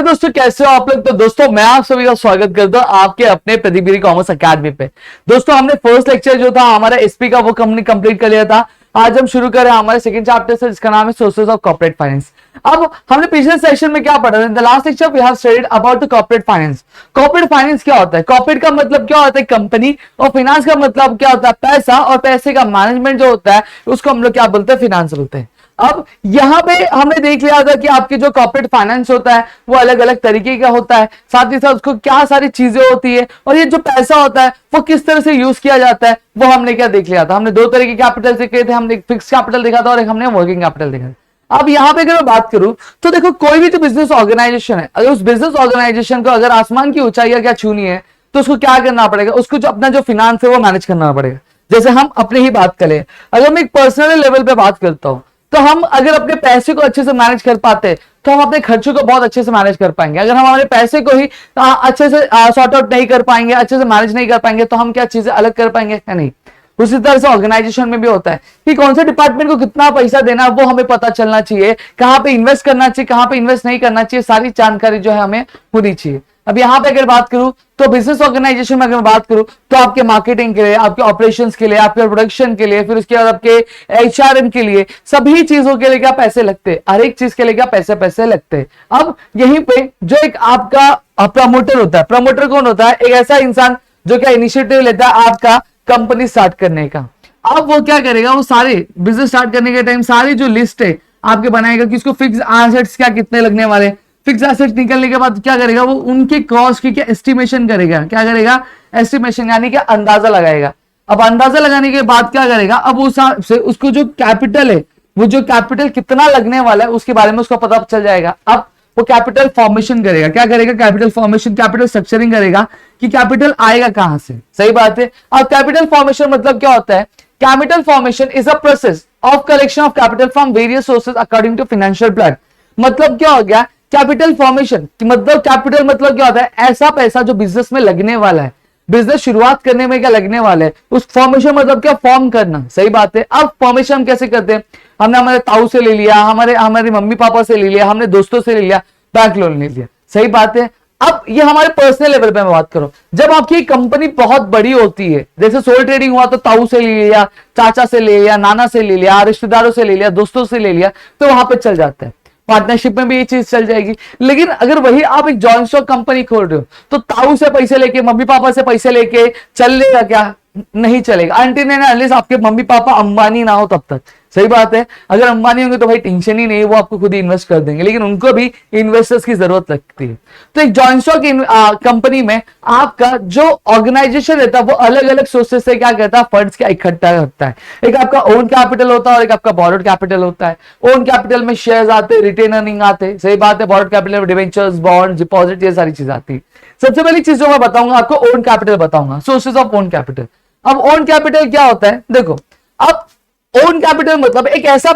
Hello दोस्तों, कैसे हो आप लोग। तो दोस्तों मैं आप सभी का स्वागत करता हूं आपके अपने प्रतिबिरी कॉमर्स अकेडमी पे। दोस्तों हमने फर्स्ट लेक्चर जो था हमारा एसपी का वो हमने कंप्लीट कर लिया था। आज हम शुरू करें हमारे सेकंड चैप्टर से जिसका नाम है सोर्सेज ऑफ कॉर्पोरेट फाइनेंस। अब हमने पिछले सेशन में क्या पढ़ा था? In the last lecture we have studied about the corporate finance. Corporate finance क्या होता है? कॉर्पोरेट का मतलब क्या होता है? कंपनी। और फाइनेंस का मतलब क्या होता है? पैसा। और पैसे का मैनेजमेंट जो होता है उसको हम लोग क्या बोलते हैं? फाइनेंस बोलते हैं। अब यहां पे हमने देख लिया था कि आपके जो कॉर्पोरेट फाइनेंस होता है वो अलग अलग तरीके का होता है, साथ ही साथ उसको क्या सारी चीजें होती है और ये जो पैसा होता है वो किस तरह से यूज किया जाता है वो हमने क्या देख लिया था। हमने दो तरह के कैपिटल देखे थे, हमने एक फिक्स कैपिटल देखा था और एक हमने वर्किंग कैपिटल देखा था। अब यहां पे अगर मैं बात करूं तो देखो, कोई भी तो बिजनेस ऑर्गेनाइजेशन है, अगर उस बिजनेस ऑर्गेनाइजेशन को अगर आसमान की ऊंचाइयां क्या छूनी है तो उसको क्या करना पड़ेगा? उसको जो अपना जो फिनांस है वो मैनेज करना पड़ेगा। जैसे हम अपनी ही बात करें, अगर मैं एक पर्सनल लेवल पे बात करता हूं तो हम अगर अपने पैसे को अच्छे से मैनेज कर पाते तो हम अपने खर्चों को बहुत अच्छे से मैनेज कर पाएंगे। अगर हम हमारे पैसे को ही अच्छे से सॉर्ट आउट नहीं कर पाएंगे, अच्छे से मैनेज नहीं कर पाएंगे तो हम क्या चीजें अलग कर पाएंगे? या नहीं। उसी तरह से ऑर्गेनाइजेशन में भी होता है कि कौन से डिपार्टमेंट को कितना पैसा देना है वो हमें पता चलना चाहिए, कहां पे इन्वेस्ट करना चाहिए, कहां पे इन्वेस्ट नहीं करना चाहिए, सारी जानकारी जो है हमें होनी चाहिए। अब यहां पे अगर बात करूं तो बिजनेस ऑर्गेनाइजेशन में अगर मैं बात करूं तो आपके मार्केटिंग के लिए, आपके ऑपरेशंस के लिए, आपके प्रोडक्शन के लिए, फिर उसके बाद आपके एचआरएम के लिए, सभी चीजों के लिए क्या पैसे लगते हैं? हर एक चीज के लिए क्या पैसे लगते हैं। अब यहीं पे जो एक आपका प्रमोटर होता है, प्रमोटर कौन होता है? एक ऐसा इंसान जो क्या इनिशिएटिव लेता है आपका कंपनी स्टार्ट करने का। अब वो क्या करेगा? वो सारे बिजनेस स्टार्ट करने के टाइम सारी जो लिस्ट है आपके बनाएगा कि उसको फिक्स एसेट्स क्या कितने लगने वाले। फिक्स एसेट्स निकलने के बाद क्या करेगा? वो उनके कॉस्ट की क्या एस्टिमेशन करेगा। क्या करेगा? एस्टिमेशन यानी कि अंदाजा लगाएगा। अब अंदाजा लगाने के बाद क्या करेगा? अब उस से उसको जो कैपिटल है, वो जो कैपिटल कितना लगने वाला है उसके बारे में उसको पता चल जाएगा। अब वो कैपिटल फॉर्मेशन करेगा। क्या करेगा? कैपिटल फॉर्मेशन, कैपिटल स्ट्रक्चरिंग करेगा कि कैपिटल आएगा कहां से। सही बात है। अब कैपिटल फॉर्मेशन मतलब क्या होता है? Capital formation is a process of collection of capital from various sources according to financial plan. मतलब क्या हो गया? कैपिटल फॉर्मेशन मतलब कैपिटल मतलब क्या होता है? ऐसा पैसा जो बिजनेस में लगने वाला है, बिजनेस शुरुआत करने में क्या लगने वाला है, उस फॉर्मेशन मतलब क्या? फॉर्म करना। सही बात है। अब फॉर्मेशन हम कैसे करते हैं? हमने हमारे ताऊ से ले लिया, हमारे मम्मी पापा से ले लिया, हमने दोस्तों से ले लिया, बैंक लोन ले लिया। सही बात है। अब ये हमारे पर्सनल लेवल पे मैं बात करूं, जब आपकी कंपनी बहुत बड़ी होती है, जैसे सोल ट्रेडिंग हुआ तो ताऊ से ले लिया, चाचा से ले लिया, नाना से ले लिया, रिश्तेदारों से ले लिया, दोस्तों से ले लिया, तो वहां पे चल जाता है। पार्टनरशिप में भी ये चीज चल जाएगी। लेकिन अगर वही आप एक जॉइंट स्टॉक कंपनी खोल रहे हो तो ताऊ से पैसे लेके, मम्मी पापा से पैसे लेके चलेगा क्या? नहीं चलेगा। अनटिल आपके मम्मी पापा अंबानी ना हो तब तक। सही बात है। अगर अंबानी होंगे तो भाई टेंशन ही नहीं, वो आपको खुद ही इन्वेस्ट कर देंगे, लेकिन उनको भी इन्वेस्टर्स की जरूरत लगती है। तो एक जॉइंट स्टॉक कंपनी में आपका जो ऑर्गेनाइजेशन रहता है वो अलग अलग सोर्सेस से क्या करता है? फंड्स क्या इकट्ठा करता है। एक आपका ओन कैपिटल होता है और एक आपका बोरोड कैपिटल होता है। ओन कैपिटल में शेयर्स आते हैं, रिटेन अर्निंग आते हैं। सही बात है। बोरोड कैपिटल में डिवेंचर्स, बॉन्ड, डिपॉजिट, ये सारी चीज आती है। सबसे पहली चीज जो मैं बताऊंगा आपको, ओन कैपिटल बताऊंगा, सोर्सेज ऑफ ओन कैपिटल। अब ओन कैपिटल क्या होता है? देखो, अब ओन कैपिटल मतलब एक ऐसा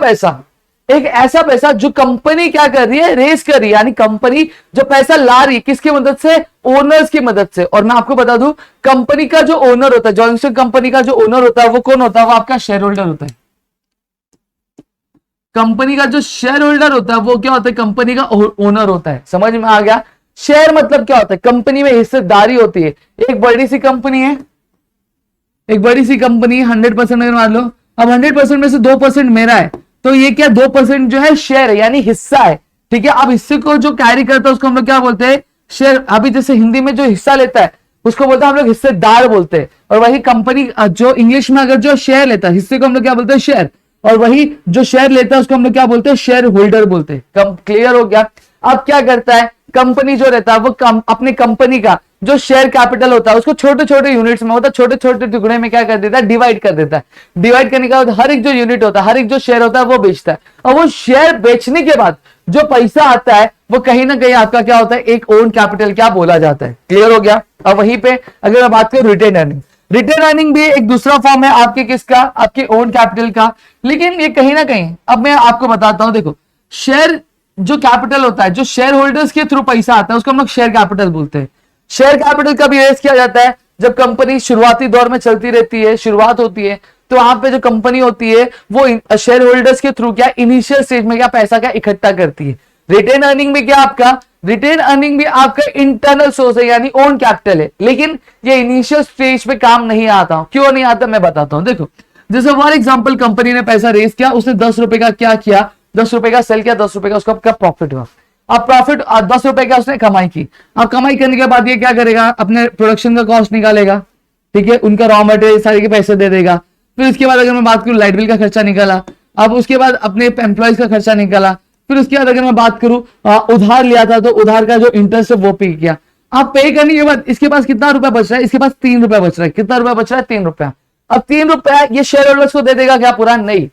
पैसा जो कंपनी क्या कर रही है? रेस कर रही है। यानी कंपनी जो पैसा ला रही है किसकी मदद से? ओनर्स की मदद से। और मैं आपको बता दूं, कंपनी का जो ओनर होता है, जॉइंट स्टॉक कंपनी का जो ओनर होता है वो कौन होता है? वो आपका शेयर होल्डर होता है। कंपनी का जो शेयर होल्डर होता है वो क्या होता है? कंपनी का ओनर होता है। समझ में आ गया? शेयर मतलब क्या होता है? कंपनी में हिस्सेदारी होती है। एक बड़ी सी कंपनी है, 100% अगर मान लो, अब 100% में से 2% मेरा है तो ये क्या 2% जो है शेयर है, यानी हिस्सा है। ठीक है। अब हिस्से को जो कैरी करता है उसको हम लोग क्या बोलते हैं? शेयर। अभी जैसे हिंदी में जो हिस्सा लेता है उसको बोलते हैं हम लोग हिस्सेदार बोलते हैं। और वही कंपनी जो इंग्लिश में अगर जो शेयर लेता है, हिस्से को हम लोग क्या बोलते हैं? शेयर। और वही जो शेयर लेता है उसको हम लोग क्या बोलते हैं? शेयर होल्डर बोलते हैं। क्लियर हो गया? अब क्या करता है कंपनी जो रहता है वो अपने कंपनी का जो शेयर कैपिटल होता है उसको छोटे छोटे यूनिट्स में, मतलब छोटे छोटे टुकड़े में क्या कर देता है? डिवाइड कर देता है। डिवाइड करने के बाद हर एक जो यूनिट होता है, हर एक जो शेयर होता है वो बेचता है। और वो शेयर बेचने के बाद जो पैसा आता है वो कहीं ना कहीं आपका क्या होता है? एक ओन कैपिटल क्या बोला जाता है। क्लियर हो गया? अब वहीं पे अगर मैं बात करूं रिटेन अर्निंग, रिटेन अर्निंग भी एक दूसरा फॉर्म है आपके किसका? आपके ओन कैपिटल का। लेकिन ये कहीं ना कहीं, अब मैं आपको बताता हूं, देखो, शेयर जो कैपिटल होता है, जो शेयर होल्डर्स के थ्रू पैसा आता है उसको हम लोग शेयर कैपिटल बोलते हैं। शेयर कैपिटल कभी रेस किया जाता है जब कंपनी शुरुआती दौर में चलती रहती है, शुरुआत होती है, तो वहां पे जो कंपनी होती है वो शेयर होल्डर्स के थ्रू क्या इनिशियल स्टेज में क्या पैसा क्या इकट्ठा करती है। रिटेन अर्निंग में क्या आपका रिटेन अर्निंग भी आपका इंटरनल सोर्स है, यानी ओन कैपिटल है, लेकिन ये इनिशियल स्टेज पे काम नहीं आता। क्यों नहीं आता मैं बताता हूं। देखो जैसे फॉर एग्जांपल कंपनी ने पैसा रेज किया, उसने 10 रुपए का क्या किया, 10 रुपए का सेल किया, 10 रुपए का उसका क्या प्रॉफिट हुआ। अब प्रॉफिट 10 रुपए का उसने कमाई की। अब कमाई करने के बाद ये क्या करेगा, अपने प्रोडक्शन का कॉस्ट निकालेगा, ठीक है, उनका रॉ मटेरियल सारे के पैसे दे देगा। फिर उसके बाद अगर मैं बात करूं लाइट बिल का खर्चा निकाला, अब उसके बाद अपने एम्प्लॉयज का खर्चा निकाला। फिर उसके बाद अगर मैं बात करूं उधार लिया था तो उधार का जो इंटरेस्ट है वो पे किया। अब पे करने के बाद इसके पास कितना रुपया बच रहा है, इसके पास 3 रुपया बच रहा है। कितना रुपया बच रहा है, 3 रुपया। अब 3 रुपया ये शेयर होल्डर्स को दे देगा क्या पूरा, नहीं,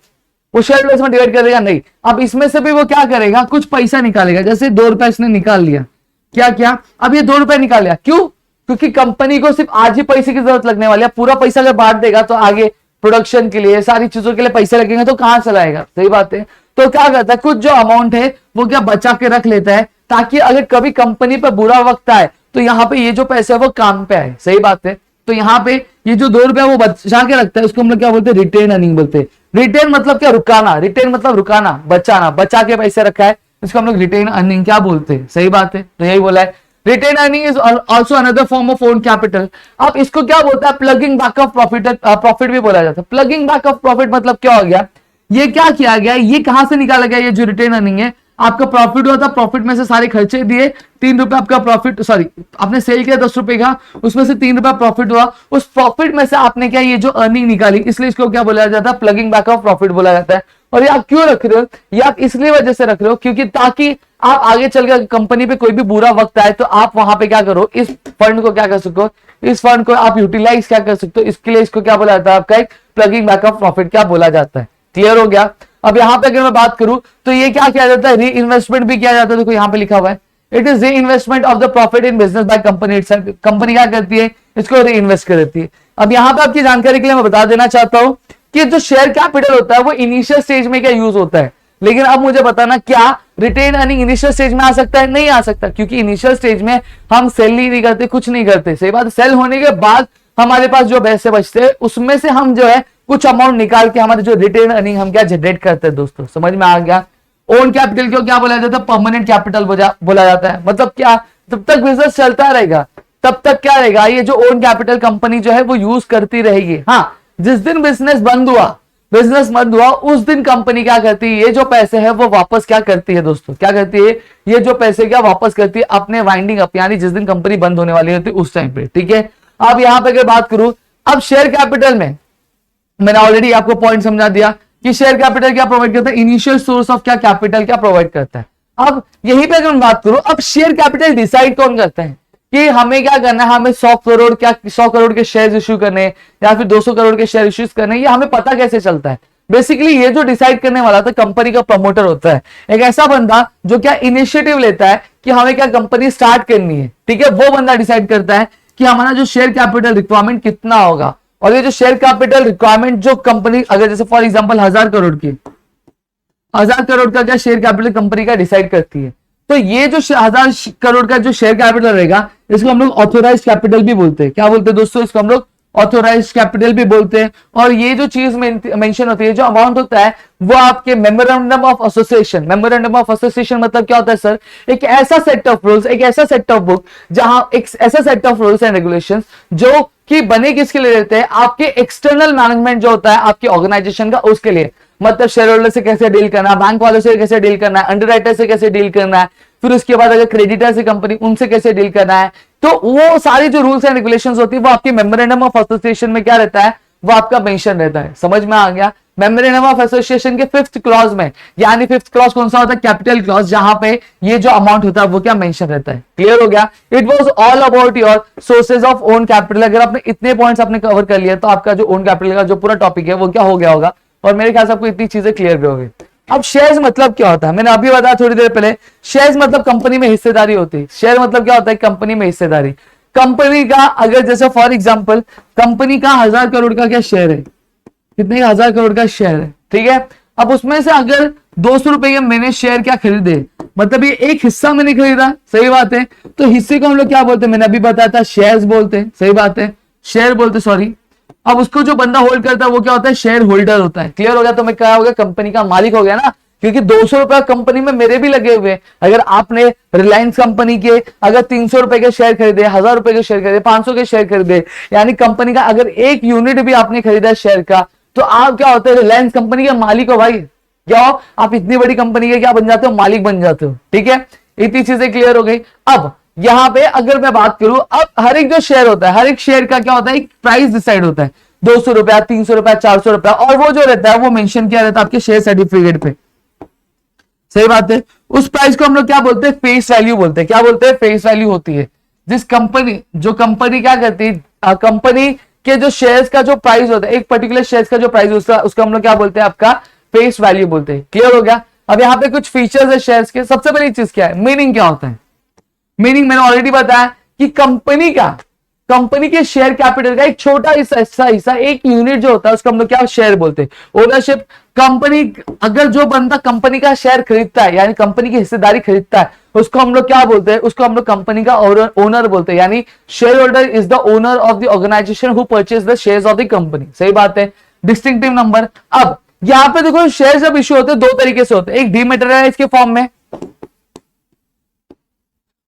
वो शेयर होल्डर्स में डिवाइड कर देगा, नहीं। अब इसमें से भी वो क्या करेगा, कुछ पैसा निकालेगा। जैसे 2 रुपया इसने निकाल लिया, क्या क्या, अब ये 2 रुपया निकाल लिया, क्यों, क्योंकि कंपनी को सिर्फ आज ही पैसे की जरूरत लगने वाली है। पूरा पैसा अगर बांट देगा तो आगे प्रोडक्शन के लिए सारी चीजों के लिए पैसे लगेंगे तो कहां से लाएगा, सही बात है। तो क्या करता है, कुछ जो अमाउंट है वो क्या बचा के रख लेता है, ताकि अगर कभी कंपनी पर बुरा वक्त आए तो यहाँ पे ये जो पैसे है वो काम पे आए, सही बात है। तो यहाँ पे ये जो 2 रुपया वो बचा के रखता है, उसको हम लोग क्या बोलते हैं, रिटेन अर्निंग बोलते हैं। रिटेन मतलब क्या, रुकाना, रिटेन मतलब रुकाना, बचाना, बचा के पैसे रखा है, इसको हम लोग रिटेन अर्निंग क्या बोलते हैं, सही बात है। तो यही बोला है, retained earning is also another form of own capital. अब इसको क्या बोलता है, प्लगिंग बैक ऑफ प्रॉफिट भी बोला जाता है। प्लगिंग बैक ऑफ प्रॉफिट मतलब क्या हो गया, ये क्या किया गया, ये कहां से निकाला गया, ये जो रिटेन अर्निंग है, आपका प्रॉफिट हुआ था, प्रॉफिट में से सारे खर्चे दिए, 3 रुपए आपका प्रॉफिट, सॉरी आपने सेल किया 10 रुपए का, उसमें से 3 रुपया प्रॉफिट हुआ, उस प्रॉफिट में से आपने क्या ये जो अर्निंग निकाली, इसलिए इसको क्या बोला जाता है, प्लगिंग बैक ऑफ प्रॉफिट बोला जाता है। और ये आप क्यों रख रहे हो, ये आप इसलिए वजह से रख रहे हो क्योंकि ताकि आप आगे चलकर कंपनी पे कोई भी बुरा वक्त आए तो आप वहां पे क्या करो, इस फंड को क्या कर सको, इस फंड को आप यूटिलाइज क्या कर सकते हो, इसके लिए इसको क्या बोला जाता है, आपका एक प्लगिंग बैक ऑफ प्रॉफिट क्या बोला जाता है। क्लियर हो गया। अब यहाँ पे अगर मैं बात करूं तो ये क्या किया जाता है, री इन्वेस्टमेंट भी किया जाता है। देखो यहाँ पे लिखा हुआ है, इट इज री investment of the profit in business by company itself. Company क्या करती है, इसको री इन्वेस्ट कर देती है। अब यहाँ पे आपकी जानकारी के लिए मैं बता देना चाहता हूं कि जो शेयर कैपिटल होता है वो इनिशियल स्टेज में क्या यूज होता है, लेकिन अब मुझे बताना क्या रिटेन अर्निंग इनिशियल स्टेज में आ सकता है, नहीं आ सकता, क्योंकि इनिशियल स्टेज में हम सेल ही नहीं करते, कुछ नहीं करते, सही बात। सेल होने के बाद हमारे पास जो पैसे बचते हैं उसमें से हम जो है कुछ अमाउंट निकाल के हमारे जो रिटेन अर्निंग हम क्या जनरेट करते हैं। दोस्तों समझ में आ गया। ओन कैपिटल को क्या बोला जाता है, परमानेंट कैपिटल बोला जाता है। मतलब क्या, जब तक बिजनेस चलता रहेगा तब तक क्या रहेगा, ये जो ओन कैपिटल कंपनी जो है वो यूज करती रहेगी। हाँ, जिस दिन बिजनेस बंद हुआ उस दिन कंपनी क्या करती है, ये जो पैसे है वो वापस क्या करती है दोस्तों, क्या करती है, ये जो पैसे क्या वापस करती है अपने वाइंडिंग अप, यानी जिस दिन कंपनी बंद होने वाली होती है उस टाइम पे, ठीक है। अब यहां पे अगर बात करूं, अब शेयर कैपिटल में मैंने ऑलरेडी आपको पॉइंट समझा दिया कि शेयर कैपिटल क्या प्रोवाइड करता है, इनिशियल सोर्स ऑफ क्या कैपिटल क्या प्रोवाइड करता है। अब यहीं पे अगर मैं बात करूं, अब शेयर कैपिटल डिसाइड कौन करता है कि हमें क्या करना है, हमें 100 करोड़ के शेयर इश्यू करने या फिर 200 करोड़ के शेयर इश्यूज करने, ये हमें पता कैसे चलता है। बेसिकली ये जो डिसाइड करने वाला था कंपनी का प्रमोटर होता है, एक ऐसा बंदा जो क्या इनिशिएटिव लेता है कि हमें क्या कंपनी स्टार्ट करनी है, ठीक है। वो बंदा डिसाइड करता है कि हमारा जो शेयर कैपिटल रिक्वायरमेंट कितना होगा, और ये जो शेयर कैपिटल रिक्वायरमेंट जो कंपनी, अगर जैसे फॉर एग्जांपल 1000 करोड़ का क्या शेयर कैपिटल कंपनी का डिसाइड करती है, तो ये जो 1000 करोड़ का जो शेयर कैपिटल रहेगा इसको हम लोग ऑथोराइज्ड कैपिटल भी बोलते हैं। क्या बोलते हैं दोस्तों, इसको हम लोग ऑथोराइज्ड कैपिटल भी बोलते हैं। और ये जो चीज मेंशन होती है, जो अमाउंट होता है वो आपके memorandum of association. Memorandum of association मतलब क्या होता है सर, एक ऐसा सेट ऑफ रूल्स, एक ऐसा सेट ऑफ बुक, जहां एक ऐसा set of rules and regulations जो कि बने किसके लिए रहते हैं, आपके एक्सटर्नल मैनेजमेंट जो होता है आपके ऑर्गेनाइजेशन का, उसके लिए। मतलब शेयर होल्डर से कैसे डील करना है, बैंक वालों से कैसे डील करना है, अंडरराइटर से कैसे डील करना है, फिर उसके बाद अगर क्रेडिटर से कंपनी, उनसे कैसे डील करना है, तो वो सारी जो रूल्स एंड रेगुलेशंस होती है वो आपके मेमोरेंडम ऑफ एसोसिएशन में क्या रहता है, वो आपका मेंशन रहता है। समझ में आ गया। मेमोरेंडम ऑफ एसोसिएशन के 5th क्लॉज में, यानी 5th क्लॉज कौन सा होता है, कैपिटल क्लॉज, जहां पे ये जो अमाउंट होता है वो क्या मेंशन रहता है। क्लियर हो गया। It was all about your sources of own capital. अगर आपने इतने पॉइंट्स आपने कवर कर लिया तो आपका जो ओन कैपिटल का जो पूरा टॉपिक है वो क्या हो गया होगा, और मेरे ख्याल से आपको इतनी चीजें क्लियर भी होगी। अब शेयर्स मतलब क्या होता है, मैंने अभी बताया थोड़ी देर पहले, शेयर्स मतलब कंपनी में हिस्सेदारी होती है। शेयर मतलब क्या होता है, कंपनी में हिस्सेदारी। कंपनी का अगर जैसे फॉर एग्जांपल कंपनी का 1000 करोड़ का क्या शेयर है, कितने का 1000 करोड़ का शेयर है, ठीक है। अब उसमें से अगर 200 रुपए के मैंने शेयर क्या खरीदे, मतलब ये एक हिस्सा मैंने खरीदा, सही बात है, तो हिस्से को हम लोग क्या बोलते हैं, मैंने अभी बताया था शेयर्स बोलते हैं, सही बात है, शेयर बोलते, सॉरी। अब उसको जो बंदा होल्ड करता है वो क्या होता है, शेयर होल्डर होता है। क्लियर हो गया। तो मैं क्या हो गया, कंपनी का मालिक हो गया ना, क्योंकि 200 रुपए कंपनी में मेरे भी लगे हुए। अगर आपने रिलायंस कंपनी के अगर 300 रुपए के शेयर खरीदे, 1000 रुपए के शेयर खरीदे, 500 के शेयर खरीदे, यानी कंपनी का अगर एक यूनिट भी आपने खरीदा शेयर का, तो आप क्या होते हैं, रिलायंस कंपनी के मालिक हो भाई। क्या हो आप, इतनी बड़ी कंपनी के क्या बन जाते हो, मालिक बन जाते हो। ठीक है, इतनी चीजें क्लियर हो गई। अब यहां पे अगर मैं बात करूं, अब हर एक जो शेयर होता है, हर एक शेयर का क्या होता है, एक प्राइस डिसाइड होता है, 200 रुपया, 300 रुपया, 400 रुपया, और वो जो रहता है वो मेंशन किया रहता है आपके शेयर सर्टिफिकेट पे। सही बात है। उस प्राइस को हम लोग क्या बोलते हैं, फेस वैल्यू बोलते हैं। क्या बोलते हैं, फेस वैल्यू होती है। जिस कंपनी, जो कंपनी क्या करती है, कंपनी के जो शेयर्स का जो प्राइस होता है, एक पर्टिकुलर शेयर्स का जो प्राइस उसका हम लोग क्या बोलते हैं, आपका फेस वैल्यू बोलते हैं। क्लियर हो गया। अब यहाँ पे कुछ फीचर्स है शेयर्स के। सबसे पहली चीज क्या है, मीनिंग क्या होता है। मीनिंग मैंने ऑलरेडी बताया कि कंपनी के शेयर कैपिटल का एक छोटा हिस्सा एक यूनिट जो होता है उसको हम लोग क्या शेयर बोलते हैं। ओनरशिप, कंपनी अगर जो बंदा कंपनी का शेयर खरीदता है, यानी कंपनी की हिस्सेदारी खरीदता है, उसको हम लोग क्या बोलते हैं, उसको हम लोग कंपनी का ओनर बोलते हैं। यानी shareholder is the owner of the organization who purchase the shares of the company. सही बात है। Distinctive number. अब यहां पे देखो, शेयर जब इश्यू होते हैं दो तरीके से होते हैं, एक डीमैटेरियलाइज के फॉर्म में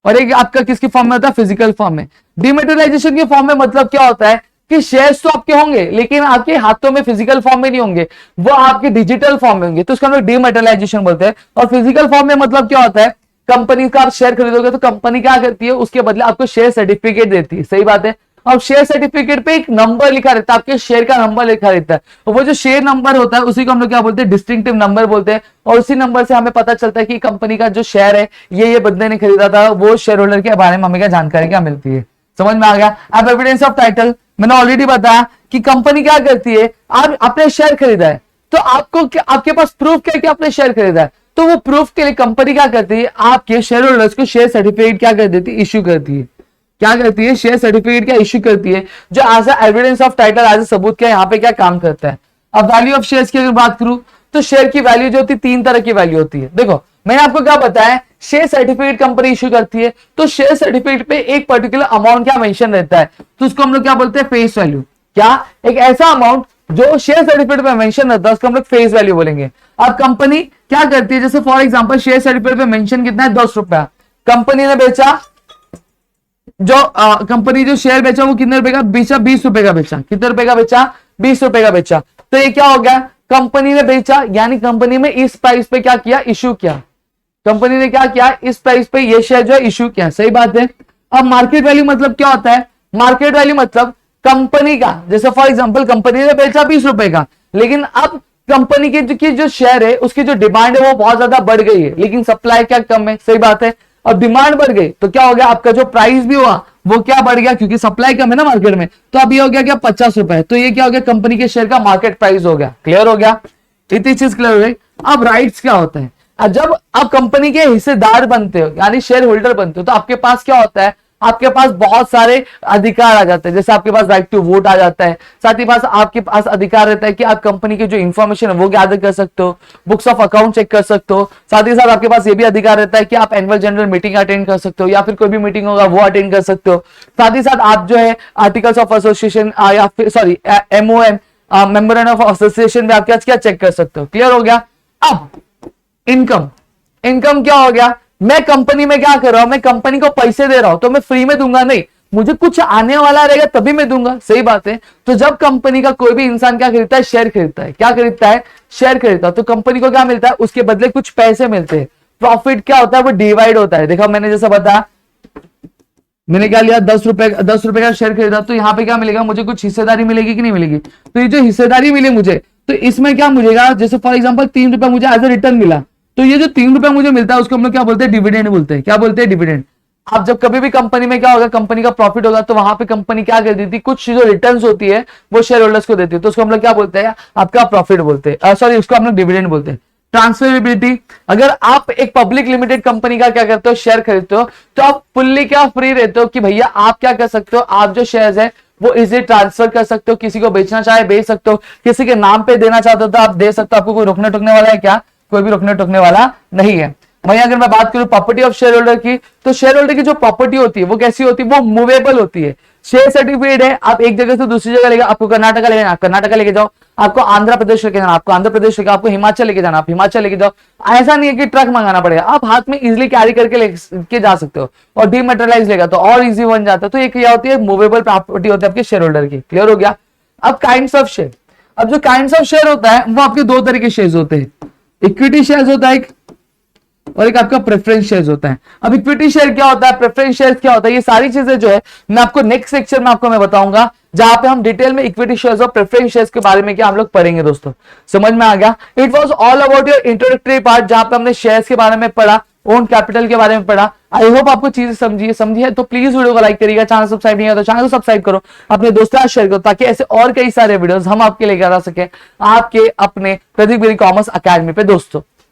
और एक आपका किसके फॉर्म में होता है, फिजिकल फॉर्म में। डिमैटेरियलाइजेशन के फॉर्म में मतलब क्या होता है कि शेयर्स तो आपके होंगे लेकिन आपके हाथों में फिजिकल फॉर्म में नहीं होंगे, वो आपके डिजिटल फॉर्म में होंगे, तो उसको हम लोग डिमैटेरियलाइजेशन बोलते हैं। और फिजिकल फॉर्म में मतलब क्या होता है, कंपनी का आप शेयर खरीदोगे तो कंपनी क्या करती है, उसके बदले आपको शेयर सर्टिफिकेट देती है। सही बात है। अब शेयर सर्टिफिकेट पे एक नंबर लिखा रहता है, आपके शेयर का नंबर लिखा रहता है, और वो जो शेयर नंबर होता है उसी को हम लोग क्या बोलते हैं, डिस्टिंक्टिव नंबर बोलते हैं। और उसी नंबर से हमें पता चलता है कि कंपनी का जो शेयर है ये बंदे ने खरीदा था, वो शेयर होल्डर के बारे में हमें क्या जानकारी क्या मिलती है। समझ में आ गया। अब एविडेंस ऑफ टाइटल, मैंने ऑलरेडी बताया कि कंपनी क्या करती है, आप आपने शेयर खरीदा है तो आपको आपके पास प्रूफ क्या है कि आपने शेयर खरीदा है, तो वो प्रूफ के लिए कंपनी क्या करती है, आपके शेयर होल्डर्स को शेयर सर्टिफिकेट क्या कर देती है, इश्यू करती है। क्या करती है, शेयर सर्टिफिकेट क्या इश्यू करती है, जो as a evidence of title, as a सबूत क्या यहाँ पे क्या काम करता है। अब वैल्यू ऑफ शेयर्स की अगर बात करूं तो शेयर की वैल्यू जो होती है, तीन तरह की वैल्यू होती है। देखो मैंने आपको क्या बताया, शेयर सर्टिफिकेट कंपनी इश्यू करती है तो शेयर सर्टिफिकेट पे एक पर्टिकुलर अमाउंट क्या मेंशन रहता है, तो उसको हम लोग क्या बोलते हैं, फेस वैल्यू। क्या, एक ऐसा अमाउंट जो शेयर सर्टिफिकेट पे मेंशन रहता है उसको हम लोग फेस वैल्यू बोलेंगे। अब कंपनी क्या करती है, जैसे फॉर एग्जांपल शेयर सर्टिफिकेट पे मेंशन कितना है, 10 रुपया, कंपनी ने बेचा, जो कंपनी जो शेयर बेचा वो कितने रुपए का बेचा, 20 रुपए का बेचा। कितने रुपए का बेचा, 20 रुपए का बेचा। तो ये क्या हो गया, कंपनी ने बेचा, यानी कंपनी में इस प्राइस पे क्या किया, इश्यू किया। कंपनी ने क्या किया, इस प्राइस पे ये शेयर जो है इश्यू किया। सही बात है। अब मार्केट वैल्यू मतलब क्या होता है, मार्केट वैल्यू मतलब कंपनी का, जैसे फॉर एग्जांपल कंपनी ने बेचा 20 रुपए का, लेकिन अब कंपनी की जो शेयर है उसकी जो डिमांड है वो बहुत ज्यादा बढ़ गई है, लेकिन सप्लाई क्या कम है। सही बात है। अब डिमांड बढ़ गई तो क्या हो गया, आपका जो प्राइस भी हुआ वो क्या बढ़ गया, क्योंकि सप्लाई कम है ना मार्केट में। तो अब ये हो गया क्या, 50 रुपए, तो ये क्या हो गया, कंपनी के शेयर का मार्केट प्राइस हो गया। क्लियर हो गया, इतनी चीज क्लियर हो गई। अब राइट्स क्या होता है, जब आप कंपनी के हिस्सेदार बनते हो यानी शेयर होल्डर बनते हो, तो आपके पास क्या होता है, आपके पास बहुत सारे अधिकार आ जाते हैं। जैसे आपके पास राइट टू वोट आ जाता है, साथ ही पास आपके पास अधिकार रहता है कि आप कंपनी की जो इंफॉर्मेशन है वो गैदर कर सकते हो, बुक्स ऑफ अकाउंट चेक कर सकते हो। साथ ही साथ आपके पास ये भी अधिकार रहता है कि आप एनुअल जनरल मीटिंग अटेंड कर सकते हो, या फिर कोई भी मीटिंग होगा वो अटेंड कर सकते हो। साथ ही साथ आप जो है आर्टिकल्स ऑफ एसोसिएशन या फिर sorry MOM memorandum of association में आप क्या चेक कर सकते हो। क्लियर हो गया। अब इनकम क्या हो गया, मैं कंपनी में क्या कर रहा हूं, मैं कंपनी को पैसे दे रहा हूं तो मैं फ्री में दूंगा नहीं, मुझे कुछ आने वाला रहेगा तभी मैं दूंगा। सही बात है। तो जब कंपनी का कोई भी इंसान क्या खरीदता है, शेयर खरीदता है। क्या खरीदता है, शेयर खरीदता है, तो कंपनी को क्या मिलता है, उसके बदले कुछ पैसे मिलते हैं। प्रॉफिट क्या होता है, वो डिवाइड होता है। देखा मैंने जैसा बताया, मैंने क्या लिया, 10 रुपए का शेयर खरीदा, तो यहाँ पे क्या मिलेगा, मुझे कुछ हिस्सेदारी मिलेगी कि नहीं मिलेगी। तो ये जो हिस्सेदारी मिली मुझे, तो इसमें क्या मिलेगा, जैसे फॉर एग्जांपल 3 रुपए मुझे एज ए रिटर्न मिला, तो ये जो 3 रुपए मुझे मिलता है उसको हम लोग क्या बोलते हैं, डिविडेंड बोलते हैं। क्या बोलते हैं, डिविडेंड। आप जब कभी भी कंपनी में क्या होगा, कंपनी का प्रॉफिट होगा, तो वहां पे कंपनी क्या कर देती, कुछ जो रिटर्न्स होती है वो शेयर होल्डर्स को देती है, तो उसको हम लोग क्या बोलते हैं, आपका प्रॉफिट बोलते हैं, सॉरी उसको हम लोग डिविडेंड बोलते हैं। ट्रांसफरेबिलिटी, अगर आप एक पब्लिक लिमिटेड कंपनी का क्या करते हो, शेयर खरीदते हो, तो आप फुल्ली क्या फ्री रहते हो कि भैया आप क्या कर सकते हो, आप जो शेयर्स है वो इजीली ट्रांसफर कर सकते हो, किसी को बेचना चाहे बेच सकते हो, किसी के नाम पे देना चाहते हो तो आप दे सकते हो, आपको कोई रोकने टोकने वाला है क्या, कोई भी रोकने टोकने वाला नहीं है। वहीं अगर मैं बात करूं प्रॉपर्टी ऑफ शेयर होल्डर की, तो शेयर होल्डर की जो प्रॉपर्टी होती है वो कैसी होती है, वो मूवेबल होती है। शेयर सर्टिफिकेट है, आप एक जगह से दूसरी जगह लेके, आपको कर्नाटका लेके जाना कर्नाटका लेके जाओ, आपको आंध्र प्रदेश लेके जाना आपको आंध्र प्रदेश लेके, आपको हिमाचल लेके जाना आप हिमाचल लेके जाओ। ऐसा नहीं है कि ट्रक मंगाना पड़ेगा, आप हाथ में इजिली कैरी करके लेके जा सकते हो, और डीमेटेरियलाइज लेगा तो और इजी बन जाता है। तो ये क्या होती है, मूवेबल प्रॉपर्टी होती है आपके शेयर होल्डर की। क्लियर हो गया। अब काइंड्स ऑफ शेयर, अब जो काइंड्स ऑफ शेयर होता है वो आपके दो तरह के शेयर होते हैं, इक्विटी शेयर होता है एक, और एक आपका प्रेफरेंस शेयर्स होता है। अब इक्विटी शेयर क्या होता है, प्रेफरेंस शेयर्स क्या होता है, ये सारी चीजें जो है मैं आपको नेक्स्ट लेक्चर में आपको मैं बताऊंगा, जहां पे हम डिटेल में इक्विटी शेयर्स और प्रेफरेंस शेयर्स के बारे में क्या हम लोग पढ़ेंगे। दोस्तों समझ में आ गया। It was all about your introductory part, जहां पे हमने शेयर्स के बारे में पढ़ा, ओन कैपिटल के बारे में पढ़ा। आई होप आपको चीजें समझी है। तो प्लीज वीडियो को लाइक करिएगा, चैनल सब्सक्राइब नहीं है तो चैनल को सब्सक्राइब करो, अपने दोस्तों के साथ शेयर करो, ताकि ऐसे और कई सारे वीडियोस हम आपके लेकर आ सके आपके अपने प्रदीप गिरी कॉमर्स अकेडमी पे। दोस्तों